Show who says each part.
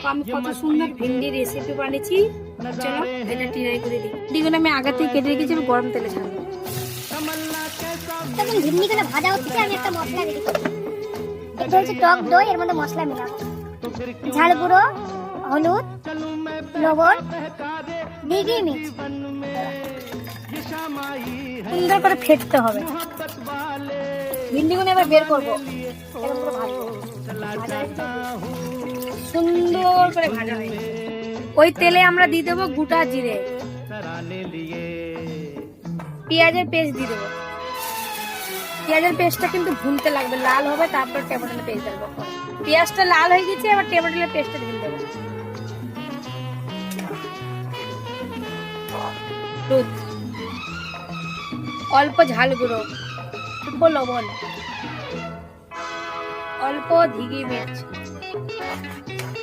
Speaker 1: দেখো আমি কত সুন্দর ভিন্ডি রেসিপি বানিয়েছি। চলো এটা ট্রাই করে দিই। ভিন্ডিগুলো আমি আগে থেকে কেটে রেখেছি, আমি গরম তেলে ছাড়বো।
Speaker 2: তখন ভিন্ডিগুলো ভাজা হচ্ছে, আমি একটা মশলা রেডি করছি। এটা হচ্ছে টক দই, এর মধ্যে মশলা মেলাবো। ঝাল গুঁড়ো, হলুদ, লবণ, ডিগি মির্চ।
Speaker 1: সুন্দর করে ফেটতে হবে। ভিন্ডিগুলো এবার বের করবো, এরকম করে ভাজবো। সুন্দর করে ভাজা হয়ে গেছে। ওই তেলে আমরা দিয়ে দেবো গোটা জিরে, পেঁয়াজের পেস্ট দিয়ে দেবো। পেঁয়াজের পেস্টটা কিন্তু ভুনতে লাগবে, লাল হবে, তারপর টমেটোর পেস্ট দেবো। পেঁয়াজটা লাল হয়ে গেছে, এবার টমেটোর পেস্টটা দিয়ে দেবো। দুধ, অল্প ঝাল গুঁড়ো, অল্প লবণ, অল্প ধিগি মির্চ,